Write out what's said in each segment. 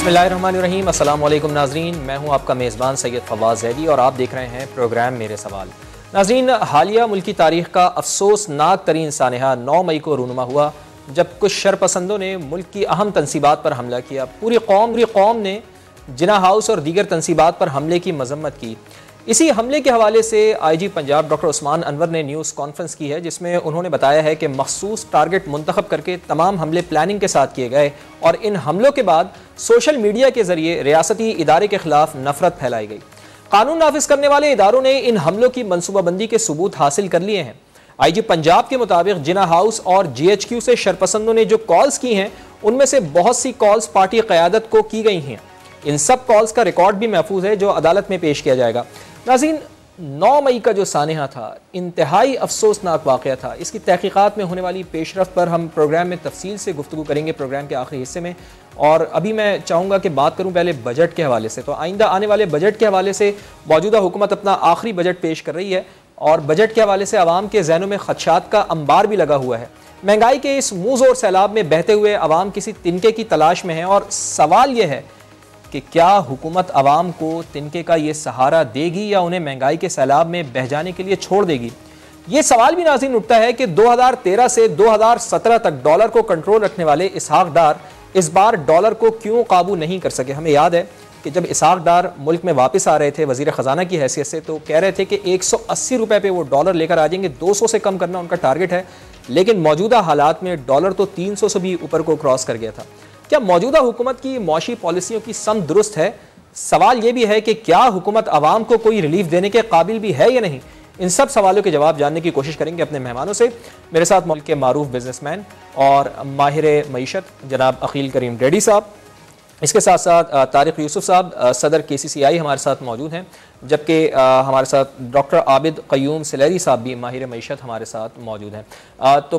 बिस्मिल्लाहिर्रहमानिर्रहीम। अस्सलाम वालेकुम नाज़रीन, मैं हूं आपका मेज़बान सैयद फवाज़ ज़ैदी और आप देख रहे हैं प्रोग्राम मेरे सवाल। नाज़रीन, हालिया मुल्की तारीख़ का अफसोसनाक तरीन सानहा 9 मई को रूनुमा हुआ जब कुछ शरपसंदों ने मुल्क की अहम तनसीबात पर हमला किया। पूरी कौम ने जिना हाउस और दीगर तनसीबात पर हमले की मजम्मत की। इसी हमले के हवाले से IG पंजाब डॉक्टर उस्मान अनवर ने न्यूज़ कॉन्फ्रेंस की है, जिसमें उन्होंने बताया है कि मखसूस टारगेट मुंतखब करके तमाम हमले प्लानिंग के साथ किए गए और इन हमलों के बाद सोशल मीडिया के जरिए रियासती इदारे के खिलाफ नफरत फैलाई गई। कानून नाफिज करने वाले इदारों ने इन हमलों की मनसूबाबंदी के सबूत हासिल कर लिए हैं। IG पंजाब के मुताबिक जिना हाउस और GHQ से शरपसंदों ने जो कॉल्स की हैं, उनमें से बहुत सी कॉल्स पार्टी क़यादत को की गई हैं। इन सब कॉल्स का रिकॉर्ड भी महफूज है जो अदालत में पेश किया जाएगा। नाज़रीन, 9 मई का जो सानहा था इंतहाई अफसोसनाक वाक़या था। इसकी तहकीकात में होने वाली पेशरफ्त पर हम प्रोग्राम में तफसील से गुफ्तगू करेंगे प्रोग्राम के आखिरी हिस्से में। और अभी मैं चाहूँगा कि बात करूँ पहले बजट के हवाले से। तो आइंदा आने वाले बजट के हवाले से मौजूदा हुकूमत अपना आखिरी बजट पेश कर रही है और बजट के हवाले से आवाम के जहनों में खदशात का अंबार भी लगा हुआ है। महंगाई के इस मुँह ज़ोर सैलाब में बहते हुए आवाम किसी तिनके की तलाश में है और सवाल यह है कि क्या हुकूमत आवाम को तिनके का ये सहारा देगी या उन्हें महंगाई के सैलाब में बह जाने के लिए छोड़ देगी। ये सवाल भी नाज़रीन उठता है कि 2013 से 2017 तक डॉलर को कंट्रोल रखने वाले इसहाक डार इस बार डॉलर को क्यों काबू नहीं कर सके। हमें याद है कि जब इसहाक डार मुल्क में वापस आ रहे थे वज़ीर ख़जाना की हैसियत से, तो कह रहे थे कि 180 रुपये पे वो डॉलर लेकर आ जाएंगे, 200 से कम करना उनका टारगेट है। लेकिन मौजूदा हालात में डॉलर तो 300 से भी ऊपर को क्रॉस कर गया था। क्या मौजूदा हुकूमत की मौशी पॉलिसियों की सम दुरुस्त है? सवाल यह भी है कि क्या हुकूमत आवाम को कोई रिलीफ देने के काबिल भी है या नहीं। इन सब सवालों के जवाब जानने की कोशिश करेंगे अपने मेहमानों से। मेरे साथ मुल्क के मारूफ बिजनेसमैन और माहिर मईशत जनाब अकील करीम डेडी साहब, इसके साथ साथ तारिक यूसुफ साहब सदर KCCI हमारे साथ मौजूद हैं, जबकि हमारे साथ डॉक्टर आबिद क़य्यूम सिलेरी साहब भी माहिर मईशत हमारे साथ मौजूद हैं। तो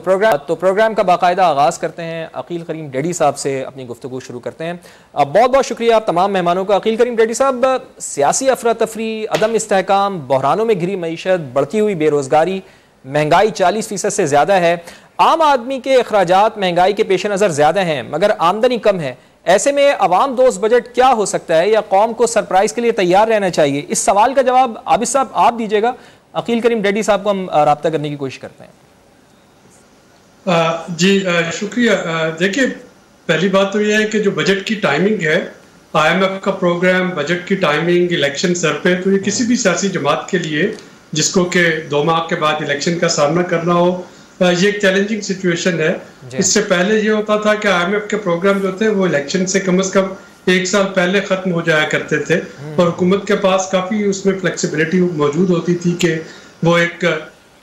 प्रोग्राम का बाकायदा आगाज़ करते हैं। अकील करीम डेडी साहब से अपनी गुफ्तगू शुरू करते हैं। बहुत बहुत शुक्रिया आप तमाम मेहमानों का। अकील करीम डेडी साहब, सियासी अफरा तफरी, अदम इस्तेहकाम, बहरानों में घिरी मईशत, बढ़ती हुई बेरोज़गारी, महंगाई 40% से ज़्यादा है, आम आदमी के अखराजात महंगाई के पेश नज़र ज़्यादा हैं मगर आमदनी कम है। ऐसे में अवाम दोस्त बजट क्या हो सकता है या कौम को सरप्राइज के लिए तैयार रहना चाहिए? इस सवाल का जवाब आबिद साहब आप दीजिएगा। अकील करीम डेडी साहब को हम राब्ता करने की कोशिश करते हैं। जी शुक्रिया। देखिए, पहली बात तो यह है कि जो बजट की टाइमिंग है, IMF का प्रोग्राम, बजट की टाइमिंग, इलेक्शन सर पे, तो ये किसी भी सियासी जमात के लिए जिसको कि 2 माह के बाद इलेक्शन का सामना करना हो, ये एक चैलेंजिंग सिचुएशन है। इससे पहले ये होता था कि IMF के प्रोग्राम जो थे वो इलेक्शन से कम 1 साल पहले खत्म हो जाया करते थे और हुकूमत के पास काफ़ी उसमें फ्लेक्सिबिलिटी मौजूद होती थी कि वो एक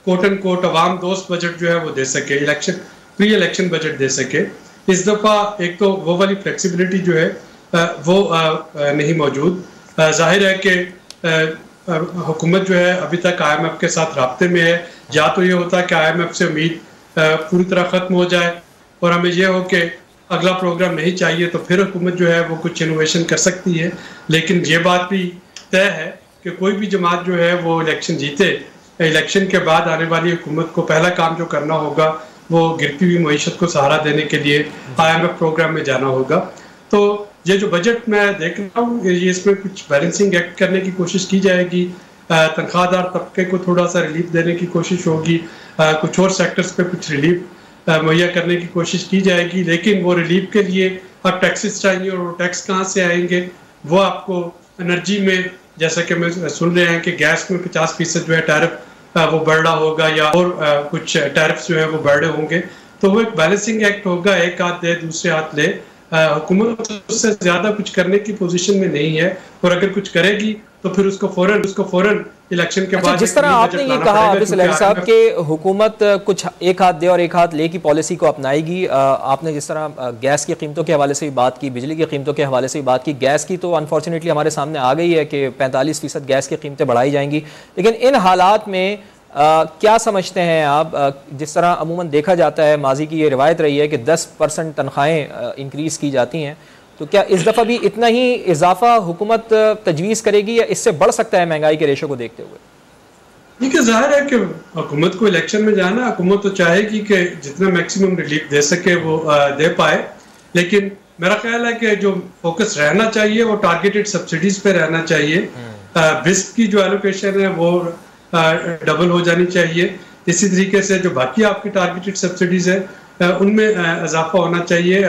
कोट एंड कोट अवाम दोस्त बजट जो है वो दे सके, प्री इलेक्शन बजट दे सके। इस दफ़ा एक तो वो वाली फ्लेक्सिबिलिटी जो है वो नहीं मौजूद। जाहिर है कि हुकूमत जो है अभी तक IMF के साथ राब्ते में है। या तो ये होता है कि IMF से उम्मीद पूरी तरह ख़त्म हो जाए और हमें यह हो कि अगला प्रोग्राम नहीं चाहिए, तो फिर हुकूमत जो है वो कुछ इनोवेशन कर सकती है। लेकिन ये बात भी तय है कि कोई भी जमात जो है वो इलेक्शन जीते, इलेक्शन के बाद आने वाली हुकूमत को पहला काम जो करना होगा वो गिरती हुई मईशत को सहारा देने के लिए IMF प्रोग्राम में जाना होगा। तो ये जो बजट मैं देख रहा हूँ, ये इसमें कुछ बैलेंसिंग एक्ट करने की कोशिश की जाएगी, तनख्वाहदार तबके को थोड़ा सा रिलीफ देने की कोशिश होगी, कुछ और सेक्टर्स पे कुछ रिलीफ मुहैया करने की कोशिश की जाएगी। लेकिन वो रिलीफ के लिए अब टैक्सेस चाहिए और वो टैक्स कहाँ से आएंगे? वो आपको एनर्जी में, जैसा कि मैं सुन रहे हैं कि गैस में 50% जो है टैरिफ वो बढ़ रहा होगा या और कुछ टैरिफ जो है वो बढ़ रहे होंगे। तो वो एक बैलेंसिंग एक्ट होगा, एक हाथ दे दूसरे हाथ ले। हुकूमत उससे ज्यादा कुछ करने की पोजीशन में नहीं है और अगर कुछ करेगी तो फिर उसको फौरन इलेक्शन के बाद। जिस तरह आपने ये कहा आबिद सिलेरी साहब कि हुकूमत कुछ एक हाथ दे और एक हाथ ले की पॉलिसी को अपनाएगी, आपने जिस तरह गैस की कीमतों के हवाले से भी बात की, बिजली की कीमतों के हवाले से भी बात की। गैस की तो अनफॉर्चुनेटली हमारे सामने आ गई है कि 45% गैस की कीमतें बढ़ाई जाएंगी। लेकिन इन हालात में क्या समझते हैं आप? जिस तरह अमूमन देखा जाता है, माजी की ये रिवायत रही है कि 10% तनख्वाहें इंक्रीज़ की जाती हैं, तो क्या इस दफ़ा भी इतना ही इजाफा हुकूमत तजवीज़ करेगी या इससे बढ़ सकता है महंगाई के रेशो को देखते हुए? देखिए, जाहिर है कि हुकूमत को इलेक्शन में जाना, हुकूमत तो चाहेगी कि जितना मैक्सिमम रिलीफ दे सके वो दे पाए। लेकिन मेरा ख्याल है कि जो फोकस रहना चाहिए वो टारगेटेड सब्सिडीज पे रहना चाहिए। बिस्प की जो एलोकेशन है वो डबल हो जानी चाहिए। इसी तरीके से जो बाकी आपकी टारगेटेड सब्सिडीज है उनमें इजाफा होना चाहिए।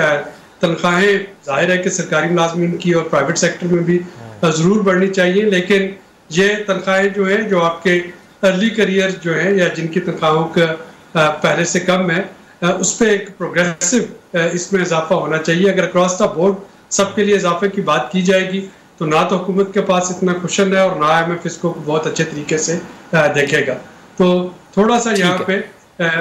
तनख्वाहें जाहिर है कि सरकारी मुलाजमीन की और प्राइवेट सेक्टर में भी ज़रूर बढ़नी चाहिए, लेकिन ये तनख्वाहें जो है जो आपके अर्ली करियर जो है या जिनकी तनख्वाहों का पहले से कम है उस पर एक प्रोग्रेसिव इसमें इजाफा होना चाहिए। अगर अक्रॉस द बोर्ड सबके लिए इजाफे की बात की जाएगी तो ना तो हुकूमत के पास इतना कुशन है और ना IMF इसको बहुत अच्छे तरीके से देखेगा। तो थोड़ा सा यहाँ पे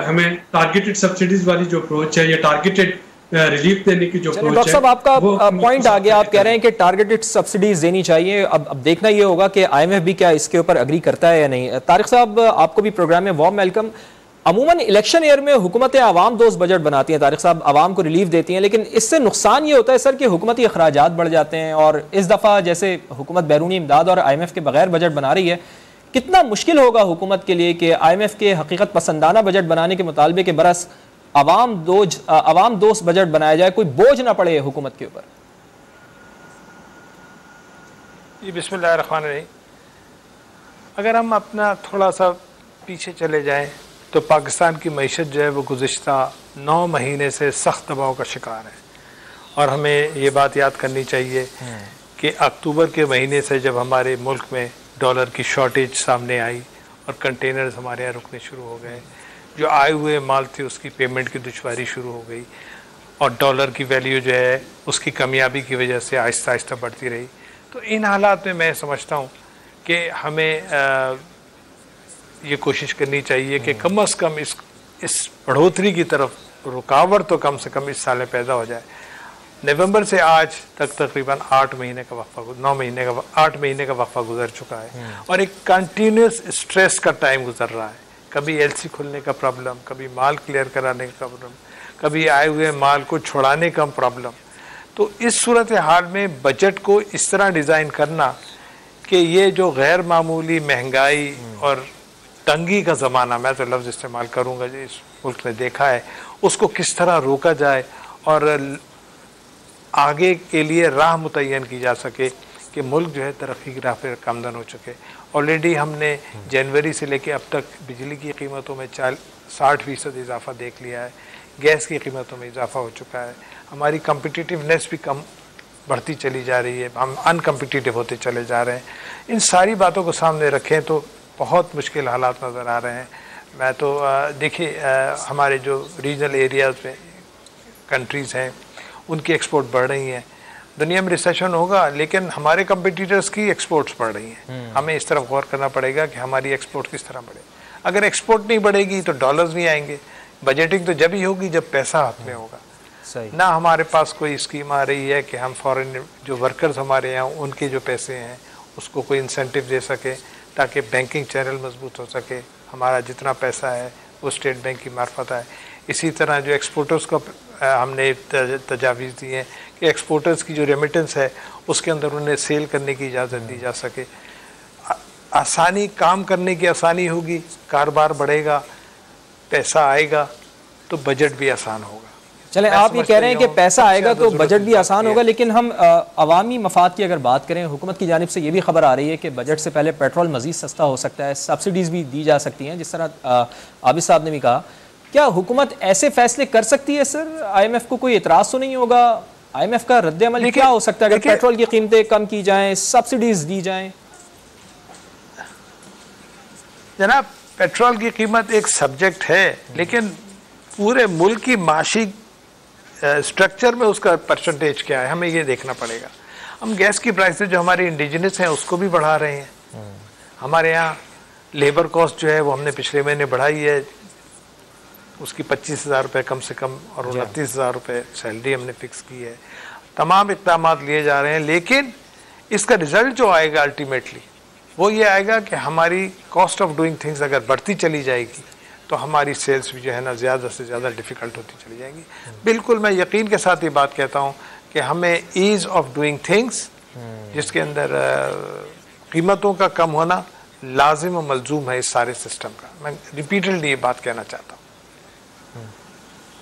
हमें टारगेटेड सब्सिडीज वाली जो अप्रोच है या टारगेटेड रिलीफ देने की जो अप्रोच है। डॉक्टर साहब आपका पॉइंट आ गया, आप कह रहे हैं कि टारगेटेड सब्सिडीज देनी चाहिए। अब देखना ये होगा कि IMF भी क्या इसके ऊपर एग्री करता है या नहीं। तारिक साहब आपको भी प्रोग्राम में वार्म वेलकम। अमूमन इलेक्शन ईयर में हुकूमतें आवाम दोस्त बजट बनाती हैं तारिक साहब, आवाम को रिलीफ देती हैं, लेकिन इससे नुकसान ये होता है सर कि हुकूमती अखराजात बढ़ जाते हैं। और इस दफ़ा जैसे हुकूमत बैरूनी इमदाद और IMF के बगैर बजट बना रही है, कितना मुश्किल होगा हुकूमत के लिए कि IMF के हकीकत पसंदाना बजट बनाने के मुतालबे के बरस आवाम दोस्त बजट बनाया जाए, कोई बोझ ना पड़े हुकूमत के ऊपर। जी बिस्मिल्लाहिर्रहमानिर्रहीम। अगर हम अपना थोड़ा सा पीछे चले जाएं तो पाकिस्तान की मईशत जो है वो गुज़िश्ता 9 महीने से सख्त दबाव का शिकार है। और हमें ये बात याद करनी चाहिए कि अक्टूबर के महीने से जब हमारे मुल्क में डॉलर की शॉर्टेज सामने आई और कंटेनर्स हमारे यहाँ रुकने शुरू हो गए, जो आए हुए माल थे उसकी पेमेंट की दुश्वारी शुरू हो गई और डॉलर की वैल्यू जो है उसकी कमियाबी की वजह से आहिस्ता आहिस्ता बढ़ती रही। तो इन हालात में मैं समझता हूँ कि हमें ये कोशिश करनी चाहिए कि कम अज़ कम इस बढ़ोतरी की तरफ रुकावट तो कम से कम इस साल में पैदा हो जाए। नवंबर से आज तक तकरीबन 8 महीने का वक्फा 8 महीने का वक्फा गुजर चुका है और एक कंटिन्यूस स्ट्रेस का टाइम गुजर रहा है। कभी LC खुलने का प्रॉब्लम, कभी माल क्लियर कराने का प्रॉब्लम, कभी आए हुए माल को छुड़ाने का प्रॉब्लम। तो इस सूरत हाल में बजट को इस तरह डिज़ाइन करना कि ये जो गैर मामूली महंगाई और तंगी का ज़माना, मैं तो लफ्ज़ इस्तेमाल करूँगा जो इस मुल्क ने देखा है, उसको किस तरह रोका जाए और आगे के लिए राह मुतय्यन की जा सके कि मुल्क जो है तरक्की की राह पर कामदन हो चुके। ऑलरेडी हमने जनवरी से लेकर अब तक बिजली की कीमतों में 60% इजाफा देख लिया है, गैस की कीमतों में इजाफा हो चुका है, हमारी कम्पिटिटिवनेस भी कम बढ़ती चली जा रही है, हम अनकम्पिटिटिव होते चले जा रहे हैं। इन सारी बातों को सामने रखें तो बहुत मुश्किल हालात नज़र आ रहे हैं। मैं तो देखिए हमारे जो रीजनल एरियाज़ में कंट्रीज़ हैं उनकी एक्सपोर्ट बढ़ रही हैं। दुनिया में रिसेशन होगा लेकिन हमारे कंपटीटर्स की एक्सपोर्ट्स बढ़ रही हैं। हमें इस तरफ गौर करना पड़ेगा कि हमारी एक्सपोर्ट किस तरह बढ़े। अगर एक्सपोर्ट नहीं बढ़ेगी तो डॉलर्स नहीं आएंगे। बजटिंग तो जब ही होगी जब पैसा हाथ में होगा। ना हमारे पास कोई स्कीम आ रही है कि हम फॉरेन जो वर्कर्स हमारे यहाँ उनके जो पैसे हैं उसको कोई इंसेंटिव दे सके ताकि बैंकिंग चैनल मजबूत हो सके। हमारा जितना पैसा है वो स्टेट बैंक की मार्फत आए। इसी तरह जो एक्सपोर्टर्स को हमने तजावीज़ दी हैं कि एक्सपोर्टर्स की जो रेमिटेंस है उसके अंदर उन्हें सेल करने की इजाज़त दी जा सके। आसानी, काम करने की आसानी होगी, कारोबार बढ़ेगा, पैसा आएगा तो बजट भी आसान होगा। चलें, आप ये कह रहे हैं कि पैसा आएगा तो बजट भी आसान होगा, लेकिन हम अवामी मफाद की अगर बात करें, हुकूमत की जानिब से ये भी खबर आ रही है कि बजट से पहले पेट्रोल मज़ीद सस्ता हो सकता है, सब्सिडीज़ भी दी जा सकती हैं, जिस तरह आबिद साहब ने भी कहा। क्या हुकूमत ऐसे फैसले कर सकती है सर? IMF को कोई एतराज़ तो नहीं होगा? IMF का रद्द-ए-अमल क्या हो सकता है अगर पेट्रोल की कीमतें कम की जाएँ, सब्सिडीज़ दी जाएँ? जनाब, पेट्रोल की कीमत एक सब्जेक्ट है लेकिन पूरे मुल्क की माशी स्ट्रक्चर में उसका परसेंटेज क्या है हमें ये देखना पड़ेगा। हम गैस की प्राइसेस जो हमारे इंडिजिनस हैं उसको भी बढ़ा रहे हैं। हमारे यहाँ लेबर कॉस्ट जो है वो हमने पिछले महीने बढ़ाई है, उसकी 25,000 रुपये कम से कम और 29,000 रुपये सैलरी हमने फिक्स की है। तमाम इक़दाम लिए जा रहे हैं लेकिन इसका रिज़ल्ट जो आएगा अल्टीमेटली वो ये आएगा कि हमारी कॉस्ट ऑफ डूइंग थिंग्स अगर बढ़ती चली जाएगी तो हमारी सेल्स भी जो है ना ज़्यादा से ज़्यादा डिफ़िकल्ट होती चली जाएंगी। बिल्कुल मैं यकीन के साथ ये बात कहता हूँ कि हमें ईज़ ऑफ डूइंग थिंग्स जिसके अंदर कीमतों का कम होना लाजिम और मलजूम है इस सारे सिस्टम का। मैं रिपीटेडली ये बात कहना चाहता हूँ।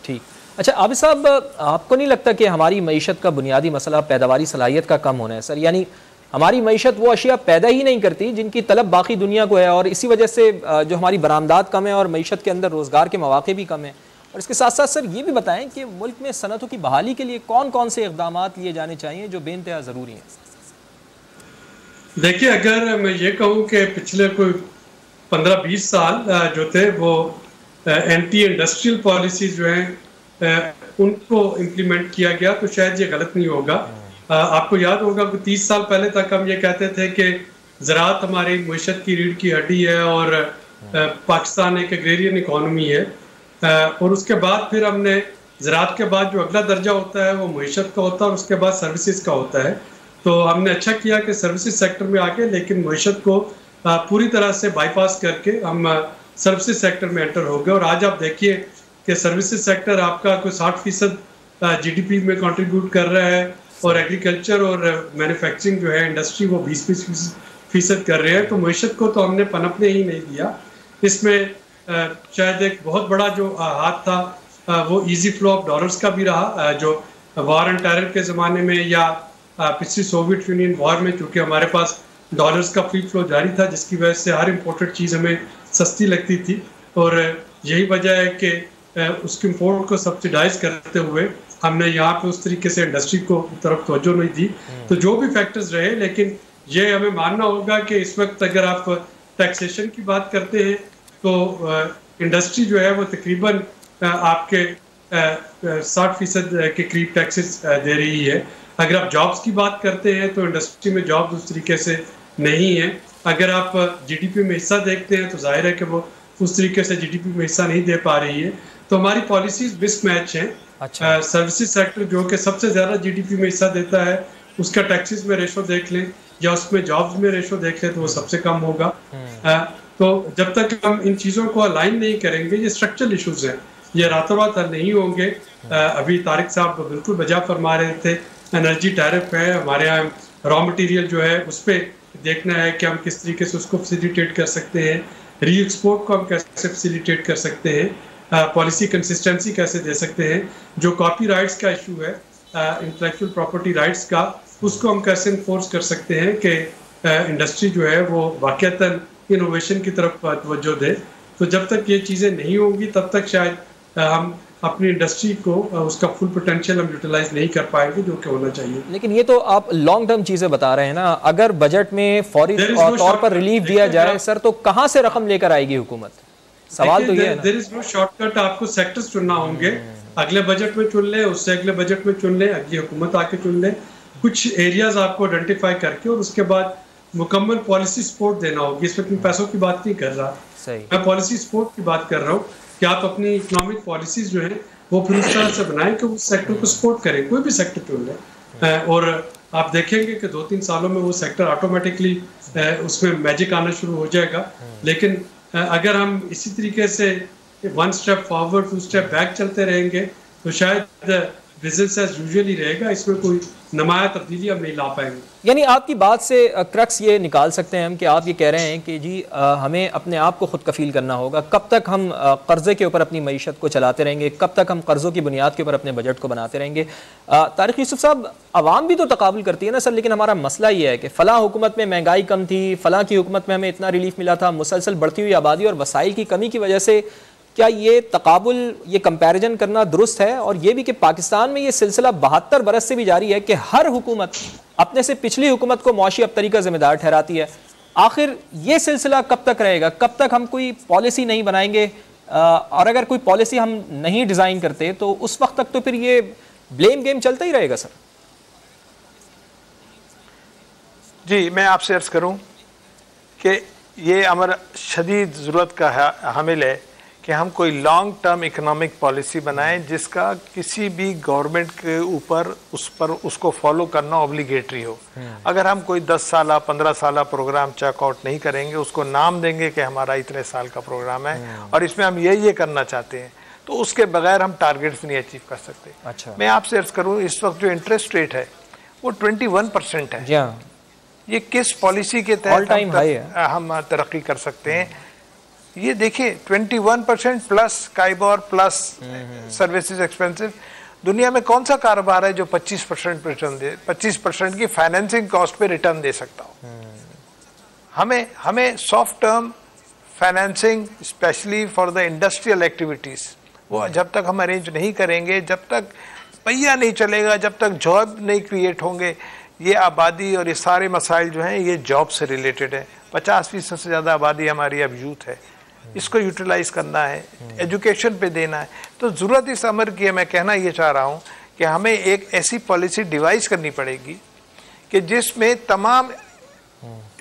ठीक, अच्छा आबिद साहब, आपको नहीं लगता कि हमारी मईशत का बुनियादी मसला पैदावारी सलाहियत का कम होना है सर? यानी हमारी मईशत वो अशिया पैदा ही नहीं करती जिनकी तलब बाकी दुनिया को है, और इसी वजह से जो हमारी बरामदात कम है और मईशत के अंदर रोज़गार के मौके भी कम है। और इसके साथ साथ सर ये भी बताएं कि मुल्क में सनतों की बहाली के लिए कौन कौन से इक़दाम लिए जाने चाहिए जो बेइंतहा ज़रूरी हैं? देखिए, अगर मैं ये कहूँ कि पिछले कोई 15-20 साल जो थे वो एंटी इंडस्ट्रियल पॉलिसीज जो हैं उनको इम्प्लीमेंट किया गया, तो शायद ये गलत नहीं होगा। आपको याद होगा कि 30 साल पहले तक हम ये कहते थे कि ज़राअत हमारी मईशत की रीढ़ की हड्डी है और पाकिस्तान एक एग्रेरियन इकॉनमी है, और उसके बाद फिर हमने ज़राअत के बाद जो अगला दर्जा होता है वो मईशत का होता है और उसके बाद सर्विसेज का होता है। तो हमने अच्छा किया कि सर्विसेज सेक्टर में आके, लेकिन मईशत को पूरी तरह से बाईपास करके हम सर्विसेज सेक्टर में एंटर हो गए। और आज आप देखिए कि सर्विसेज सेक्टर आपका कोई 60% GDP में कंट्रीब्यूट कर रहा है, और एग्रीकल्चर और मैन्युफैक्चरिंग जो है इंडस्ट्री वो 20% कर रहे हैं। तो मईशत को तो हमने पनपने ही नहीं दिया। इसमें शायद एक बहुत बड़ा जो हाथ था वो ईजी फ्लो ऑफ डॉलर्स का भी रहा, जो वॉर एंड टेरर के ज़माने में या पिछली सोवियत यूनियन वॉर में, चूँकि हमारे पास डॉलर्स का फ्री फ्लो जारी था जिसकी वजह से हर इम्पोर्टेड चीज़ हमें सस्ती लगती थी, और यही वजह है कि उसके इम्पोर्ट को सब्सिडाइज करते हुए हमने यहाँ पे उस तरीके से इंडस्ट्री को तरफ तवज्जो नहीं दी। तो जो भी फैक्टर्स रहे, लेकिन ये हमें मानना होगा कि इस वक्त अगर आप टैक्सेशन की बात करते हैं तो इंडस्ट्री जो है वो तकरीबन आपके 60% के करीब टैक्सेस दे रही है। अगर आप जॉब्स की बात करते हैं तो इंडस्ट्री में जॉब्स उस तरीके से नहीं है। अगर आप GDP में हिस्सा देखते हैं तो जाहिर है कि वो उस तरीके से GDP में हिस्सा नहीं दे पा रही है। तो हमारी पॉलिसीज मिसमैच हैं। अच्छा। सर्विसेज सेक्टर जो कि सबसे ज़्यादा GDP में हिस्सा देता है, उसका टैक्सेस में रेशो देख लें या उसमें जॉब्स में रेशो देख लें तो वो सबसे कम होगा। तो जब तक हम इन चीज़ों को अलाइन नहीं करेंगे, ये स्ट्रक्चरल इशूज़ हैं, ये रातों रात हल नहीं होंगे। अभी तारिक साहब बिल्कुल बजा फरमा रहे थे, एनर्जी टैरिफ है हमारे यहाँ, रॉ मटेरियल जो है उस पर देखना है कि हम किस तरीके से उसको फैसिलिटेट कर सकते हैं, री एक्सपोर्ट को हम कैसे फैसिलिटेट कर सकते हैं, पॉलिसी कंसिस्टेंसी कैसे दे सकते हैं, जो कॉपी राइट्स का इशू है इंटेलेक्चुअल प्रॉपर्टी राइट्स का, उसको हम कैसे इन्फोर्स कर सकते हैं कि इंडस्ट्री जो है वो वाकईतन इनोवेशन की तरफ तवज्जो दे। तो जब तक ये चीज़ें नहीं होंगी तब तक शायद हम अपनी इंडस्ट्री को उसका फुल पोटेंशियल हम यूटिलाइज नहीं कर पाएंगे जो कि होना चाहिए। लेकिन ये तो आप लॉन्ग टर्म चीज़ें बता रहे हैं ना, अगर बजट में फौरी तौर पर रिलीफ दिया जाए सर तो कहाँ से रकम लेकर आएगी हुकूमत? सवाल तो ये है ना। देयर इज नो शॉर्टकट, आपको सेक्टर्स चुनना होंगे, अगले बजट में चुन ले, उससे अगले बजट में चुन ले, अगली हुकूमत आके चुन ले, कुछ एरियाज आपको आइडेंटिफाई करके और उसके बाद मुकम्मल पॉलिसी सपोर्ट देना होगी। इस वक्त मैं पैसों की बात नहीं कर रहा, मैं पॉलिसी सपोर्ट की बात कर रहा हूँ कि आप अपनी इकोनॉमिक पॉलिसीज जो है वो फिर उस तरह से बनाएं कि उस सेक्टर को सपोर्ट करें, कोई भी सेक्टर चुन लें, और आप देखेंगे कि 2-3 सालों में वो सेक्टर ऑटोमेटिकली उसमें मैजिक आना शुरू हो जाएगा। लेकिन अगर हम इसी तरीके से 1 स्टेप फॉरवर्ड 2 स्टेप बैक चलते रहेंगे तो शायद बिजनेस एज यूजुअल ही रहेगा, इसमें कोई नुमाया तब्दीली हम नहीं ला पाएंगे। यानी आपकी बात से क्रक्स ये निकाल सकते हैं हम कि आप ये कह रहे हैं कि जी हमें अपने आप को खुद कफील करना होगा। कब तक हम कर्जे के ऊपर अपनी मईशत को चलाते रहेंगे, कब तक हम कर्जों की बुनियाद के ऊपर अपने बजट को बनाते रहेंगे? तारिक यूसुफ साहब, आवाम भी तो तकाबुल करती है ना सर, लेकिन हमारा मसला ये है कि फ़लाँ हुकूमत में महंगाई कम थी, फ़लाँ की हुकूमत में हमें इतना रिलीफ मिला था, मुसलसल बढ़ती हुई आबादी और वसाइल की कमी की वजह से क्या ये तकाबुल, ये कंपैरिजन करना दुरुस्त है? और ये भी कि पाकिस्तान में ये सिलसिला 72 बरस से भी जारी है कि हर हुकूमत अपने से पिछली हुकूमत को मुआशी अबतरी का जिम्मेदार ठहराती है। आखिर ये सिलसिला कब तक रहेगा? कब तक हम कोई पॉलिसी नहीं बनाएंगे? और अगर कोई पॉलिसी हम नहीं डिज़ाइन करते तो उस वक्त तक तो फिर ये ब्लेम गेम चलता ही रहेगा सर। जी, मैं आपसे अर्ज़ करूं कि ये हमारा शदीद ज़रूरत का हामिल है कि हम कोई लॉन्ग टर्म इकोनॉमिक पॉलिसी बनाएं जिसका किसी भी गवर्नमेंट के ऊपर उसको फॉलो करना ऑब्लिगेटरी हो। अगर हम कोई 10 साल 15 साल प्रोग्राम चेकआउट नहीं करेंगे, उसको नाम देंगे कि हमारा इतने साल का प्रोग्राम है और इसमें हम ये करना चाहते हैं, तो उसके बगैर हम टारगेट्स नहीं अचीव कर सकते। अच्छा। मैं आपसे अर्ज करूँ, इस वक्त जो इंटरेस्ट रेट है वो 21% है। ये किस पॉलिसी के तहत हम तरक्की कर सकते हैं? ये देखिए 21% plus KIBOR plus services expensive. दुनिया में कौन सा कारोबार है जो 25% रिटर्न दे, 25% की फाइनेंसिंग कॉस्ट पे रिटर्न दे सकता हो? हमें soft term financing specially for the industrial activities वो जब तक हम अरेंज नहीं करेंगे, जब तक पहिया नहीं चलेगा, जब तक जॉब नहीं क्रिएट होंगे, ये आबादी और ये सारे मसाइल जो हैं ये जॉब से रिलेटेड है। 50% से ज़्यादा आबादी हमारी अब यूथ है, इसको यूटिलाइज करना है, एजुकेशन पे देना है। तो ज़रूरत इस अमर की है। मैं कहना ये चाह रहा हूँ कि हमें एक ऐसी पॉलिसी डिवाइस करनी पड़ेगी कि जिसमें तमाम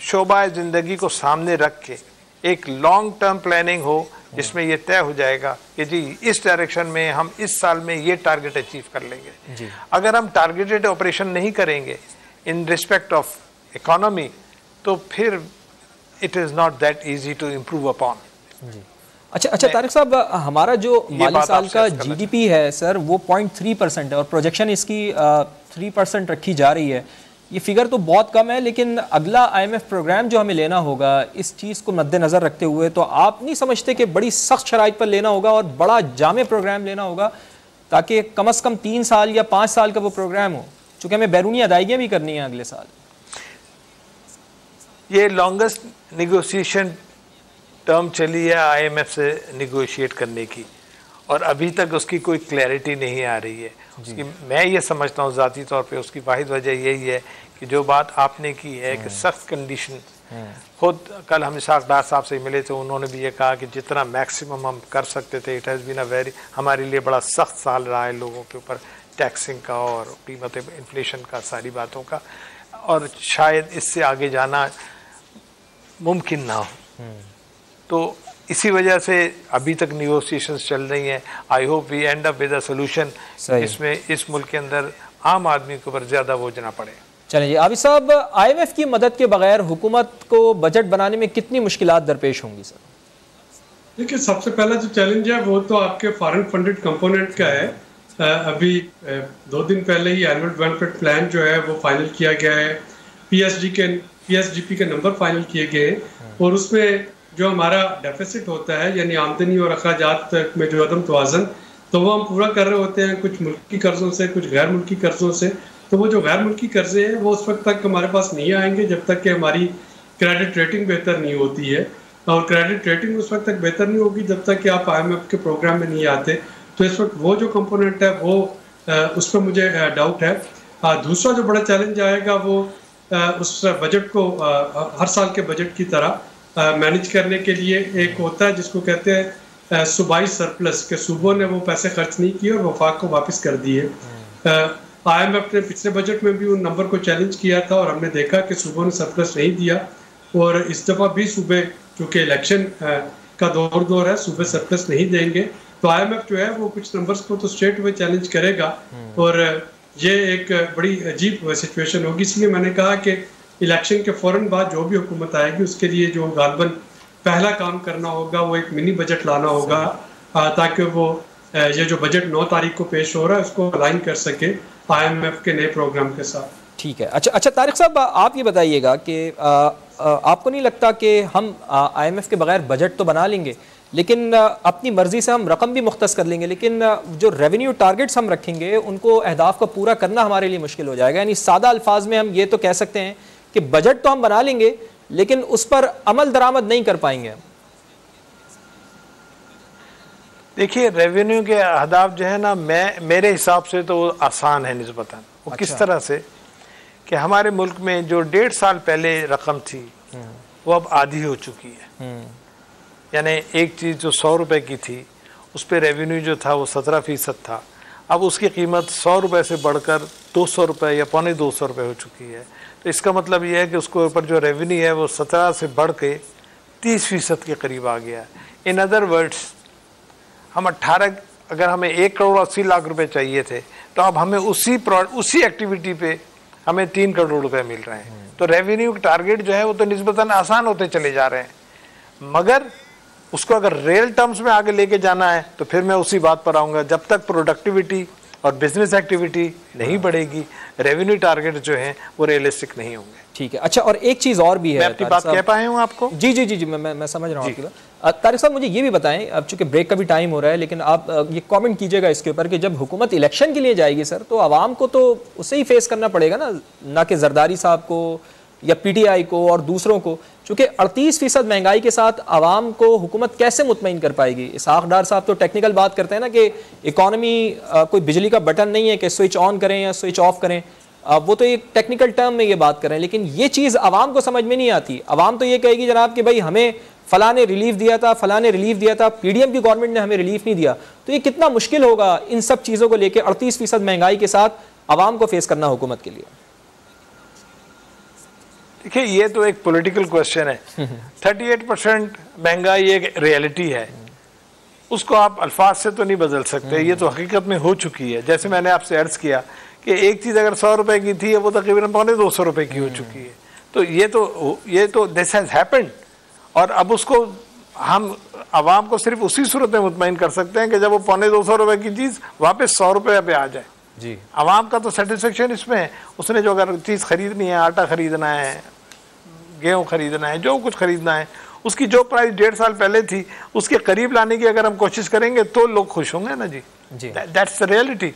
शोबा ज़िंदगी को सामने रख के एक लॉन्ग टर्म प्लानिंग हो, जिसमें ये तय हो जाएगा कि जी इस डायरेक्शन में हम इस साल में ये टारगेट अचीव कर लेंगे। अगर हम टारगेटेड ऑपरेशन नहीं करेंगे इन रिस्पेक्ट ऑफ इकोनॉमी, तो फिर it is not that easy to improve upon. अच्छा तारिक साहब, हमारा जो माली साल का जीडीपी है सर वो 0.3% है और प्रोजेक्शन इसकी 3% रखी जा रही है। ये फिगर तो बहुत कम है, लेकिन अगला IMF प्रोग्राम जो हमें लेना होगा इस चीज़ को मद्देनज़र रखते हुए, तो आप नहीं समझते कि बड़ी सख्त शराइत पर लेना होगा और बड़ा जामे प्रोग्राम लेना होगा ताकि कम से कम 3 साल या 5 साल का वो प्रोग्राम हो, चूँकि हमें बैरूनी अदायगियाँ भी करनी है अगले साल। ये लॉन्गेस्ट निगोसिएशन टर्म चली है IMF से निगोशिएट करने की, और अभी तक उसकी कोई क्लैरिटी नहीं आ रही है। उसकी मैं ये समझता हूँ ज़ाती तौर पे उसकी वाहिद वजह यही है कि जो बात आपने की है कि सख्त कंडीशन, खुद कल हम इसाक डार साहब से मिले थे, उन्होंने भी ये कहा कि जितना मैक्सिमम हम कर सकते थे, it has been a very, हमारे लिए बड़ा सख्त साल रहा है लोगों के ऊपर, टैक्सिंग का और कीमत इन्फ्लेशन का, सारी बातों का, और शायद इससे आगे जाना मुमकिन ना हो। तो इसी वजह से अभी तक निगोशिएशंस चल रही हैं। I hope we end up with a solution जिसमें इस मुल्क के अंदर आम आदमी के ऊपर ज़्यादा बोझ ना पड़े। चलिए आबिद साहब, IMF की मदद के बगैर हुकूमत को बजट बनाने में कितनी मुश्किलात दरपेश होंगी सर? देखिए, सबसे पहला जो चैलेंज है वो तो आपके फॉरेन फंडेड कंपोनेंट का है। अभी 2 दिन पहले ही एनुअल डेवलपमेंट प्लान जो है वो फाइनल किया गया है, PSDP के नंबर फाइनल किए गए हैं, और उसमें जो हमारा डेफिसिट होता है यानी आमदनी और अखराजात में जो अदम तवाज़न, तो वो हम पूरा कर रहे होते हैं कुछ मुल्की कर्ज़ों से, कुछ गैर मुल्की कर्ज़ों से। तो वो जो गैर मुल्की कर्ज़े हैं वो उस वक्त तक हमारे पास नहीं आएंगे जब तक कि हमारी क्रेडिट रेटिंग बेहतर नहीं होती है, और क्रेडिट रेटिंग उस वक्त तक बेहतर नहीं होगी जब तक कि आप IMF के प्रोग्राम में नहीं आते। तो इस वक्त वो जो कंपोनेंट है वो उस पर मुझे डाउट है। दूसरा जो बड़ा चैलेंज आएगा वो उस बजट को हर साल के बजट की तरह मैनेज करने के लिए एक होता है जिसको कहते हैं सूबाई सरप्लस, के सूबों ने वो पैसे खर्च नहीं किए और वफाक को वापस कर दिए। IMF ने पिछले बजट में भी उन नंबर को चैलेंज किया था और हमने देखा कि सूबों ने सरप्लस नहीं दिया, और इस दफ़ा भी सूबे चूँकि इलेक्शन का दौर है, सूबे सरप्लस नहीं देंगे। तो IMF जो है वो कुछ नंबर्स को तो स्ट्रेट वे चैलेंज करेगा, और ये एक बड़ी अजीब सिचुएशन होगी। इसलिए मैंने कहा कि इलेक्शन के फ़ौरन बाद जो भी हुकूमत आएगी उसके लिए जो गालबन पहला काम करना होगा वो एक मिनी बजट लाना होगा, ताकि वो ये जो बजट 9 तारीख को पेश हो रहा है उसको अलाइन कर सके IMF के नए प्रोग्राम के साथ। ठीक है। अच्छा तारिक साहब, आप ये बताइएगा कि आपको नहीं लगता कि हम IMF के बगैर बजट तो बना लेंगे, लेकिन अपनी मर्जी से हम रकम भी मुख्तस कर लेंगे, लेकिन जो रेवेन्यू टारगेट्स हम रखेंगे उनको अहदाफ का पूरा करना हमारे लिए मुश्किल हो जाएगा। यानी सादा अल्फाज में हम ये तो कह सकते हैं कि बजट तो हम बना लेंगे लेकिन उस पर अमल दरामद नहीं कर पाएंगे। देखिए, रेवेन्यू के अहदाफ जो है ना, मेरे हिसाब से तो आसान है निस्बतन। वो अच्छा। किस तरह से कि हमारे मुल्क में जो 1.5 साल पहले रकम थी वो अब आधी हो चुकी है। यानी एक चीज़ जो 100 रुपए की थी उस पर रेवेन्यू जो था वो 17% था, अब उसकी कीमत 100 रुपए से बढ़कर 200 रुपए या 250 रुपए हो चुकी है। तो इसका मतलब ये है कि उसके ऊपर जो रेवेन्यू है वो 17 से बढ़ के 30% के करीब आ गया। इन अदर वर्ड्स, हम 18, अगर हमें 1 करोड़ 80 लाख रुपए चाहिए थे तो अब हमें उसी एक्टिविटी पे हमें 3 करोड़ रुपए मिल रहे हैं। तो रेवेन्यू टारगेट जो है वो तो निस्बतन आसान होते चले जा रहे हैं, मगर उसको अगर रियल टर्म्स में आगे लेके जाना है तो फिर मैं उसी बात पर आऊँगा, जब तक प्रोडक्टिविटी और बिजनेस एक्टिविटी नहीं बढ़ेगी, रेवेन्यू टारगेट जो हैं वो रियलिस्टिक नहीं होंगे। ठीक है। अच्छा, और एक चीज़ और भी है, मैं अपनी बात कह पाया हूँ आपको? जी जी जी जी, मैं समझ रहा हूँ आपकी बात। तारिक साहब, मुझे ये भी बताएं, अब चूंकि ब्रेक का भी टाइम हो रहा है, लेकिन आप ये कमेंट कीजिएगा इसके ऊपर कि जब हुकूमत इलेक्शन के लिए जाएगी सर, तो आवाम को तो उसे ही फेस करना पड़ेगा ना कि जरदारी साहब को या PTI को और दूसरों को। चूंकि 38% महंगाई के साथ आवाम को हुकूमत कैसे मुतमईन कर पाएगी? इसहाक डार साहब तो टेक्निकल बात करते हैं ना कि इकॉनमी कोई बिजली का बटन नहीं है कि स्विच ऑन करें या स्विच ऑफ करें, वो तो एक टेक्निकल टर्म में ये बात कर रहे हैं, लेकिन ये चीज़ आवाम को समझ में नहीं आती। आवाम तो ये कहेगी जनाब कि भाई हमें फला ने रिलीफ दिया था, फला ने रिलीफ दिया था, PDM की गवर्नमेंट ने हमें रिलीफ नहीं दिया। तो ये कितना मुश्किल होगा इन सब चीज़ों को लेकर 38% महंगाई के साथ आवाम को फेस करना हुकूमत के लिए। देखिए, ये तो एक पॉलिटिकल क्वेश्चन है। 38% महंगाई एक रियलिटी है, उसको आप अल्फाज से तो नहीं बदल सकते, ये तो हकीकत में हो चुकी है। जैसे मैंने आपसे अर्ज किया कि एक चीज़ अगर 100 रुपए की थी, वो तकरीबन 250 रुपए की हो चुकी है। तो ये तो दिस हैज़ हैपेंड, और अब उसको हम आवाम को सिर्फ उसी सूरत में मुतमईन कर सकते हैं कि जब वो 250 रुपए की चीज़ वापस 100 रुपये पे आ जाए जी। आवाम का तो सेटिस्फेक्शन इसमें है, उसने जो अगर चीज़ खरीदनी है, आटा खरीदना है, गेहूँ खरीदना है, जो कुछ खरीदना है, उसकी जो प्राइस 1.5 साल पहले थी उसके करीब लाने की अगर हम कोशिश करेंगे तो लोग खुश होंगे ना जी। That's the reality.